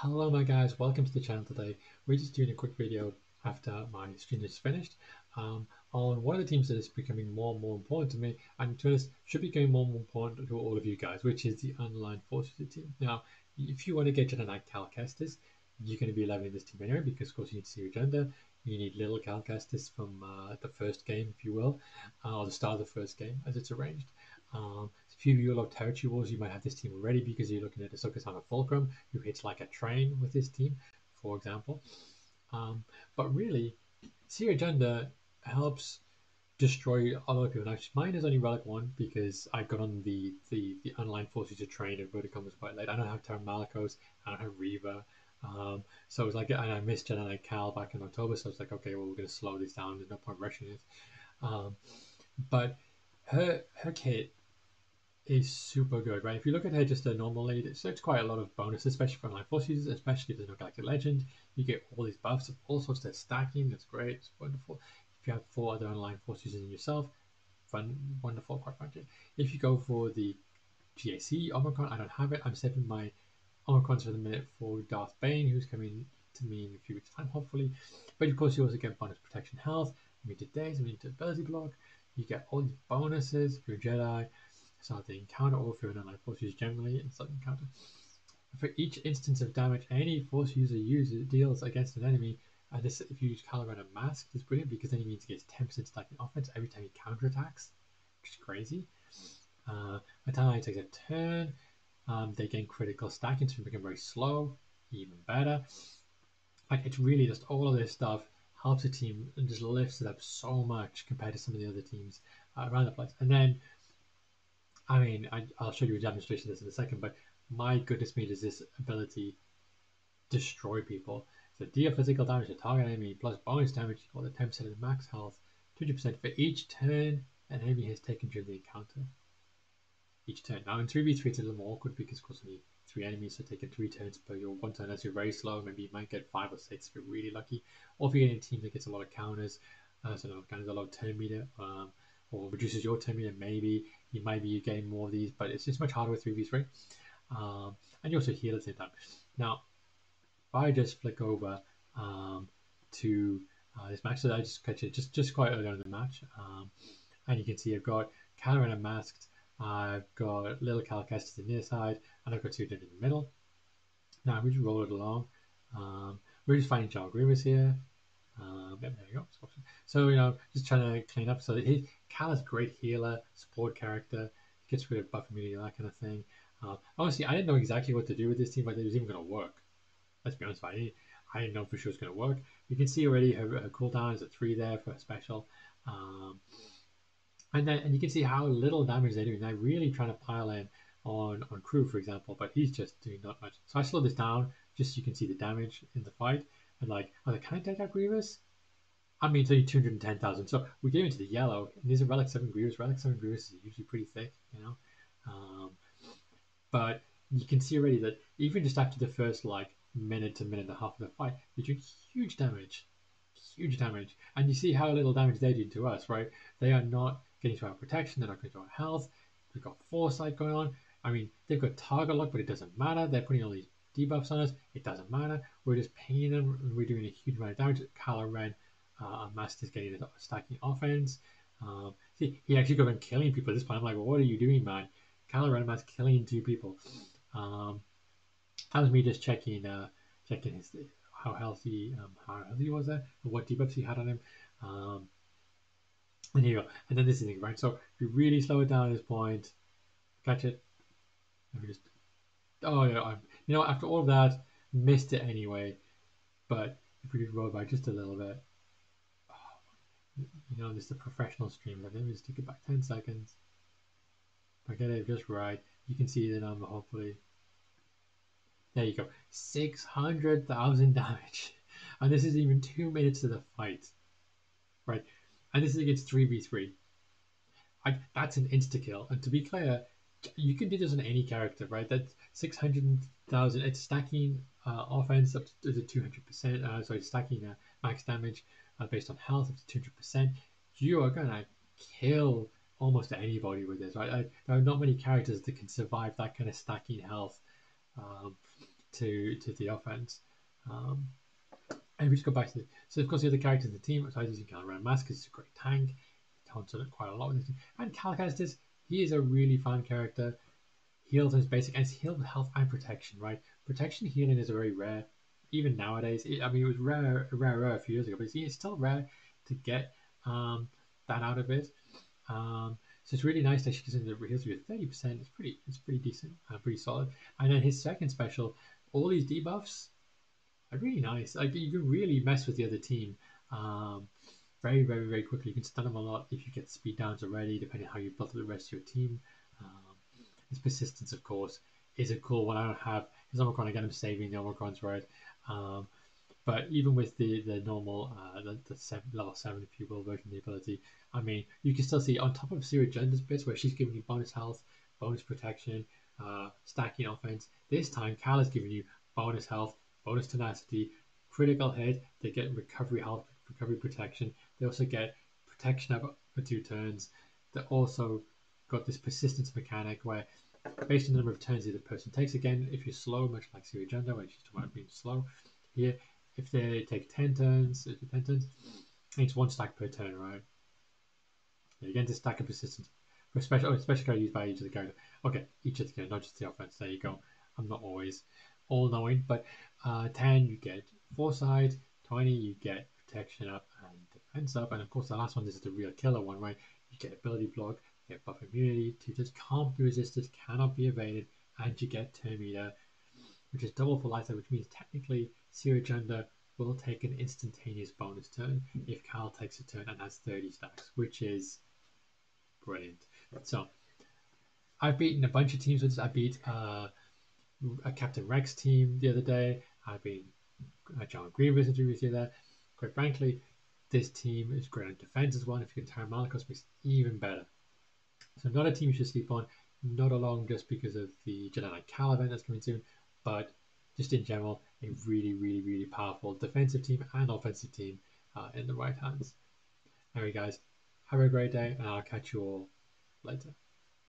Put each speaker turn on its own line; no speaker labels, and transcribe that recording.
Hello my guys, welcome to the channel today. We're just doing a quick video after my stream is finished on one of the teams that is becoming more and more important to me, and to us should be becoming more and more important to all of you guys, which is the Unaligned Forces team. Now, if you want to get Jedi Knight Cal casters, you're going to be leveling this team anyway, because of course you need Cere Agenda, you need little Cal casters from the first game, if you will, or the start of the first game as it's arranged. If you love territory wars, you might have this team already because you're looking at Ahsoka Tano Fulcrum, who hits like a train with this team, for example. But really, Cere Agenda helps destroy a lot of people. Now, mine is only Relic 1 because I got on the Unaligned Forces to train and Verticom was quite late. I don't have Taron Malicos, I don't have Reva. So it was like, and I missed Jedi Knight Cal back in October, so it's like, okay, well, we're going to slow this down. There's no point rushing it. But her kit is super good, right? If you look at her just a normal lead, it's quite a lot of bonuses, especially for Unaligned Force users, especially if there's no Galactic Legend. You get all these buffs of all sorts of stacking. That's great. It's wonderful. If you have 4 other Unaligned Force users in yourself, fun, wonderful, quite frankly. If you go for the GAC Omicron, I don't have it. I'm saving my Omicrons for the minute for Darth Bane, who's coming to me in a few weeks' time, hopefully. But of course, you also get bonus protection health, limited days, limited ability block. You get all these bonuses if you're a Jedi. So the encounter, or if you're an Unaligned Force user generally, it's like encounter. For each instance of damage any Force user deals against an enemy, and this, if you use Colorado Mask, it's brilliant because then it means it gets 10% stacking offense every time he counterattacks, which is crazy. By time it takes a turn, they gain critical stacking, so they become very slow, even better. Like, it's really just all of this stuff helps the team and just lifts it up so much compared to some of the other teams around the place. And then, I mean, I'll show you a demonstration of this in a second, but my goodness me, does this ability destroy people. So deal physical damage to target enemy plus bonus damage equal to 10% of the max health, 200% for each turn an enemy has taken during the encounter. Each turn. Now in 3v3 it's a little more awkward because of course only 3 enemies, so taking 3 turns per your 1 turn as you're very slow. Maybe you might get 5 or 6 if you're really lucky. Or if you're getting a team that gets a lot of counters, so no counters, a lot of turn meter, or reduces your turn meter, maybe you might be getting more of these, but it's just much harder with 3v3. And you also heal at the same time. Now, if I just flick over to this match, so I just catch it just quite early on in the match, and you can see I've got Caloran Unmasked, I've got Little Cal cast to the near side, and I've got Suited in the middle. Now we just roll it along. We're just finding Jar Grievous here. There you go. So just trying to clean up. So Cal is a great healer, support character, gets rid of buff immunity, that kind of thing. Honestly, I didn't know exactly what to do with this team, but it was even going to work. Let's be honest, I didn't know for sure it's going to work. You can see already her cooldown is a 3 there for a special. And you can see how little damage they're doing. They're really trying to pile in on Crew, for example, but he's just doing not much. So I slowed this down just so you can see the damage in the fight. And like, oh, can I take out Grievous? I mean, it's only 210,000. So we get into the yellow, and these are Relic 7 Grievous. Relic 7 Grievous is usually pretty thick, but you can see already that even just after the first like minute to minute and a half of the fight, they're doing huge damage. And you see how little damage they do to us, right? They are not getting to our protection, they're not getting to our health. We've got Foresight going on. I mean, they've got target lock, but it doesn't matter. They're putting all these debuffs on us. It doesn't matter. We're just paying them, and we're doing a huge amount of damage. Kylo Ren, Master's getting a stacking offense. See, he actually got been killing people at this point. I'm like, well, what are you doing, man? Kylo Ren Master's killing 2 people. That was me just checking his how healthy was that, and what debuffs he had on him. And here you go. And then this is the thing, right? So if you really slow it down at this point, catch it. And we just, oh yeah, after all of that, missed it anyway. But if we just roll back just a little bit, this is a professional stream. Let me just take it back 10 seconds. If I get it just right, you can see the number hopefully. There you go, 600,000 damage. And this is even 2 minutes of the fight, right? And this is against 3v3. That's an insta-kill. And to be clear, you can do this on any character, right? That's 600,000. It's stacking offense up to 200%. Sorry, stacking max damage based on health up to 200%. You are going to kill almost anybody with this, right? There are not many characters that can survive that kind of stacking health. to the offense. And we just go back to so of course the other characters in the team, besides using Cal around Mask, is a great tank. He taunts on it quite a lot with this team. And Cal Kestis, he is a really fun character. Heals is basic, and it's healed with health and protection, right? Protection healing is very rare, even nowadays. I mean, it was rare a few years ago, but it's still rare to get that out of it. So it's really nice that she gives the heals with 30%. It's pretty decent, pretty solid. And then his second special, all these debuffs are really nice. Like you can really mess with the other team. Very, very, very quickly. You can stun them a lot if you get speed downs already, depending on how you build up the rest of your team. His persistence, of course, is a cool one. I don't have his Omicron. Again, I'm saving the Omicrons, right? But even with the normal, level 7, if you will, version of the ability, I mean, you can still see on top of Cere Gender's bits where she's giving you bonus health, bonus protection, stacking offense. This time, Cal is giving you bonus health, bonus tenacity, critical hit. They get recovery health, recovery protection. They also get protection up for 2 turns. They also got this persistence mechanic where, based on the number of turns the other person takes, again, if you're slow, much like Cere Gender, when she's talking about being slow, here, if they take 10 turns, it's 1 stack per turn, right? Again, this stack of persistence. For special card used by each of the character. Okay, each of the characters, not just the offense. There you go. I'm not always all knowing, but 10 you get foresight, 20 you get protection up and defense up, and of course the last one, this is the real killer one, right? You get ability block, you get buff immunity, tutors can't be resisted, cannot be evaded, and you get turn meter, which is double for lifetime, which means technically Cere Gender will take an instantaneous bonus turn if Cal takes a turn and has 30 stacks, which is brilliant. So I've beaten a bunch of teams with this. I beat a Captain Rex team the other day. I've been John Green with you there. Quite frankly, this team is great on defense as well. If you can Taron Malicos, makes it even better. So not a team you should sleep on. Not alone just because of the Jedi Knight Cal event that's coming soon, but just in general, a really, really, really powerful defensive team and offensive team in the right hands. Anyway, guys, have a great day, and I'll catch you all later.